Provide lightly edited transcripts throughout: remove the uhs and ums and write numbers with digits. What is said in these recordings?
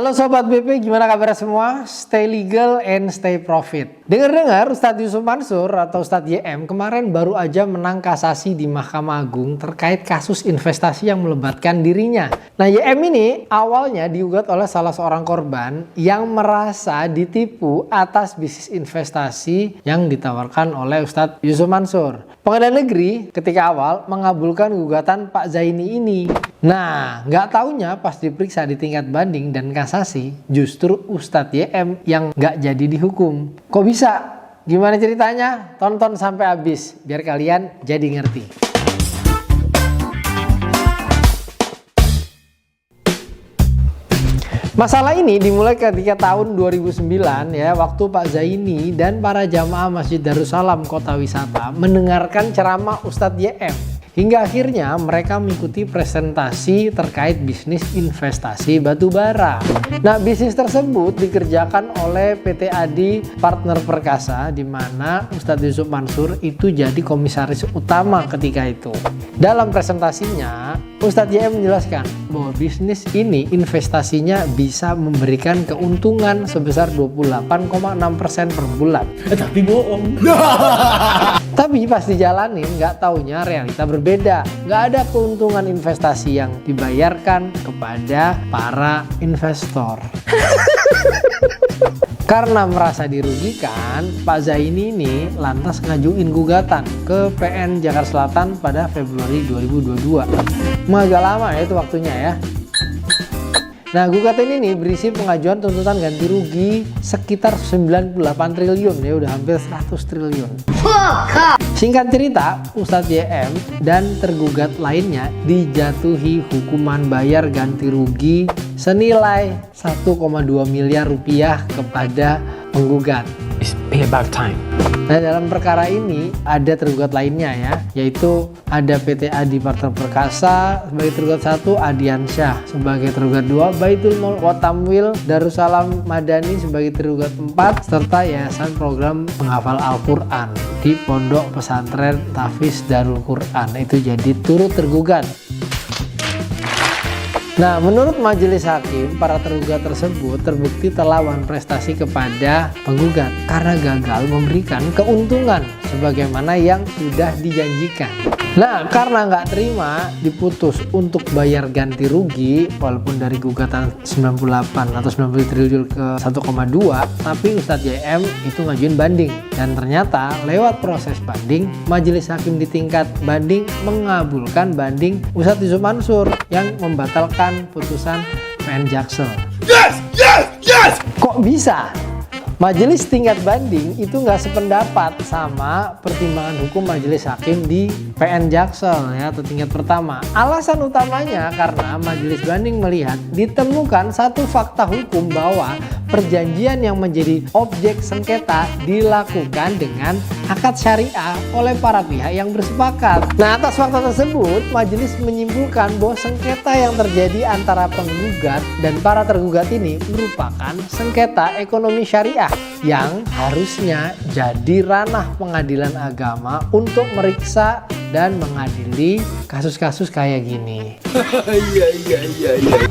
Halo Sobat BP, gimana kabar semua? Stay legal and stay profit. Dengar-dengar Ustadz Yusuf Mansur atau Ustadz YM kemarin baru aja menang kasasi di Mahkamah Agung terkait kasus investasi yang melibatkan dirinya. Nah, YM ini awalnya digugat oleh salah seorang korban yang merasa ditipu atas bisnis investasi yang ditawarkan oleh Ustadz Yusuf Mansur. Pengadilan Negeri ketika awal mengabulkan gugatan Pak Zaini ini. Nah, nggak taunya pas diperiksa di tingkat banding dan kasasi, justru Ustadz YM yang nggak jadi dihukum. Kok bisa? Gimana ceritanya? Tonton sampai habis biar kalian jadi ngerti. Masalah ini dimulai ketika tahun 2009 ya, waktu Pak Zaini dan para jamaah Masjid Darussalam Kota Wisata mendengarkan ceramah Ustadz YM. Hingga akhirnya mereka mengikuti presentasi terkait bisnis investasi batubara. Nah, bisnis tersebut dikerjakan oleh PT Adi Partner Perkasa, di mana Ustadz Yusuf Mansur itu jadi komisaris utama ketika itu. Dalam presentasinya, Ustadz YM menjelaskan bahwa bisnis ini investasinya bisa memberikan keuntungan sebesar 28,6% per bulan. Tapi bohong. Tapi pas dijalanin nggak taunya realita berbeda. Nggak ada keuntungan investasi yang dibayarkan kepada para investor. Karena merasa dirugikan, Pak Zaini ini lantas ngajuin gugatan ke PN Jakarta Selatan pada Februari 2022. Agak lama ya itu waktunya ya. Nah, gugatan ini berisi pengajuan tuntutan ganti rugi sekitar 98 triliun, ya udah hampir 100 triliun. Singkat cerita, Ustadz YM dan tergugat lainnya dijatuhi hukuman bayar ganti rugi senilai 1,2 miliar rupiah kepada penggugat. It's payback time. Nah, dalam perkara ini ada tergugat lainnya ya, yaitu ada PT Adi Partner Perkasa sebagai tergugat 1, Adiansyah sebagai tergugat 2, Baitul Maul Watamwil Darussalam Madani sebagai tergugat 4, serta Yayasan Program Penghafal Al-Quran di Pondok Pesantren Tahfiz Darul Quran itu jadi turut tergugat. Nah, menurut majelis hakim, para tergugat tersebut terbukti telah prestasi kepada penggugat karena gagal memberikan keuntungan sebagaimana yang sudah dijanjikan. Nah, karena nggak terima diputus untuk bayar ganti rugi walaupun dari gugatan 98 atau 90 triliun ke 1,2, tapi Ustadz YM itu ngajuin banding. Dan ternyata lewat proses banding, majelis hakim di tingkat banding mengabulkan banding Ustadz Yusuf Mansur yang membatalkan putusan PN Jaksel. Yes, yes, yes. Kok bisa? Majelis tingkat banding itu nggak sependapat sama pertimbangan hukum majelis hakim di PN Jaksel ya, atau tingkat pertama. Alasan utamanya karena majelis banding melihat ditemukan satu fakta hukum bahwa perjanjian yang menjadi objek sengketa dilakukan dengan akad syariah oleh para pihak yang bersepakat. Nah, atas fakta tersebut, majelis menyimpulkan bahwa sengketa yang terjadi antara penggugat dan para tergugat ini merupakan sengketa ekonomi syariah yang harusnya jadi ranah pengadilan agama untuk meriksa dan mengadili kasus-kasus kayak gini. Iya.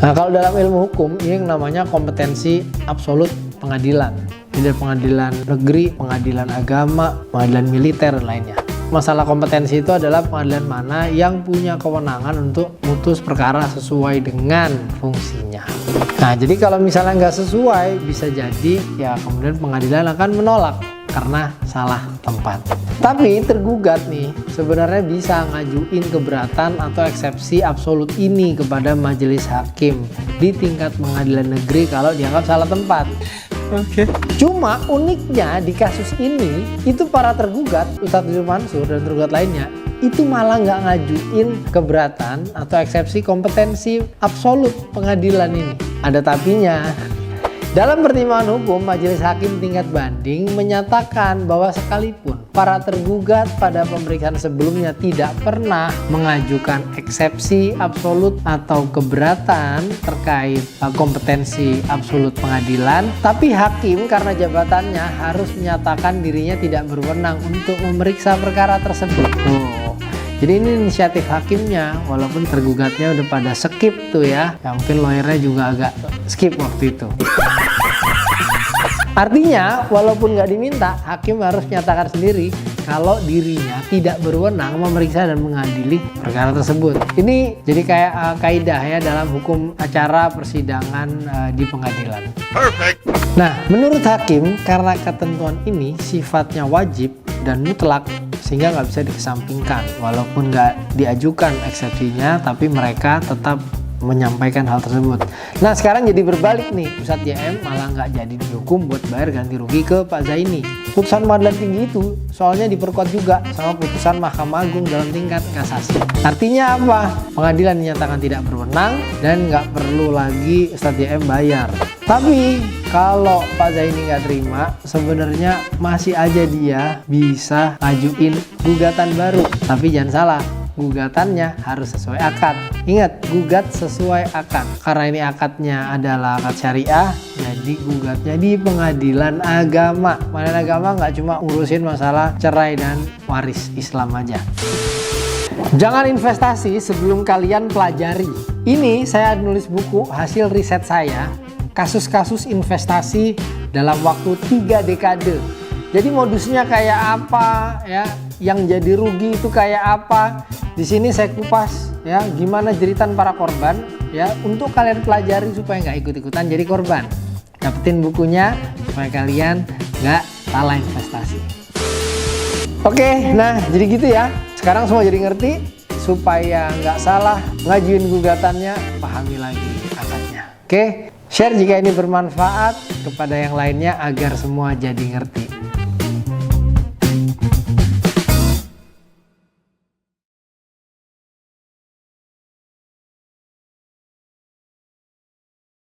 Nah, kalau dalam ilmu hukum ini yang namanya kompetensi absolut pengadilan. Jadi pengadilan negeri, pengadilan agama, pengadilan militer dan lainnya. Masalah kompetensi itu adalah pengadilan mana yang punya kewenangan untuk memutus perkara sesuai dengan fungsinya. Nah, jadi kalau misalnya nggak sesuai, bisa jadi ya kemudian pengadilan akan menolak karena salah tempat. Tapi tergugat nih sebenarnya bisa ngajuin keberatan atau eksepsi absolut ini kepada majelis hakim di tingkat pengadilan negeri kalau dianggap salah tempat. Oke. Cuma uniknya di kasus ini itu para tergugat Ustadz Yusuf Mansur dan tergugat lainnya itu malah nggak ngajuin keberatan atau eksepsi kompetensi absolut pengadilan ini. Ada tapinya. Dalam pertimbangan hukum, majelis hakim tingkat banding menyatakan bahwa sekalipun para tergugat pada pemeriksaan sebelumnya tidak pernah mengajukan eksepsi absolut atau keberatan terkait kompetensi absolut pengadilan, tapi hakim karena jabatannya harus menyatakan dirinya tidak berwenang untuk memeriksa perkara tersebut. Jadi ini inisiatif hakimnya, walaupun tergugatnya udah pada skip tuh ya. Ya mungkin lawyernya juga agak skip waktu itu. Artinya, walaupun nggak diminta, hakim harus menyatakan sendiri kalau dirinya tidak berwenang memeriksa dan mengadili perkara tersebut. Ini jadi kayak kaidah ya dalam hukum acara persidangan di pengadilan. Perfect. Nah, menurut hakim, karena ketentuan ini sifatnya wajib dan mutlak, sehingga nggak bisa dikesampingkan. Walaupun nggak diajukan eksepsinya, tapi mereka tetap menyampaikan hal tersebut. Nah, sekarang jadi berbalik nih, Ustadz JM malah nggak jadi dihukum buat bayar ganti rugi ke Pak Zaini. Putusan pengadilan tinggi itu soalnya diperkuat juga sama putusan Mahkamah Agung dalam tingkat kasasi. Artinya apa? Pengadilan dinyatakan tidak berwenang dan nggak perlu lagi Ustadz JM bayar. Tapi kalau Pak Zaini nggak terima, sebenarnya masih aja dia bisa ngajuin gugatan baru. Tapi jangan salah, gugatannya harus sesuai akad. Ingat, gugat sesuai akad. Karena ini akadnya adalah akad syariah, jadi gugatnya di pengadilan agama. Pengadilan agama nggak cuma ngurusin masalah cerai dan waris Islam aja. Jangan investasi sebelum kalian pelajari. Ini saya nulis buku hasil riset saya, kasus-kasus investasi dalam waktu 3 dekade. Jadi modusnya kayak apa ya? Yang jadi rugi itu kayak apa? Di sini saya kupas ya, gimana jeritan para korban ya, untuk kalian pelajari supaya nggak ikut-ikutan jadi korban. Dapetin bukunya supaya kalian nggak salah investasi. Oke, nah jadi gitu ya. Sekarang semua jadi ngerti, supaya nggak salah ngajuin gugatannya, pahami lagi akadnya. Oke, share jika ini bermanfaat kepada yang lainnya agar semua jadi ngerti.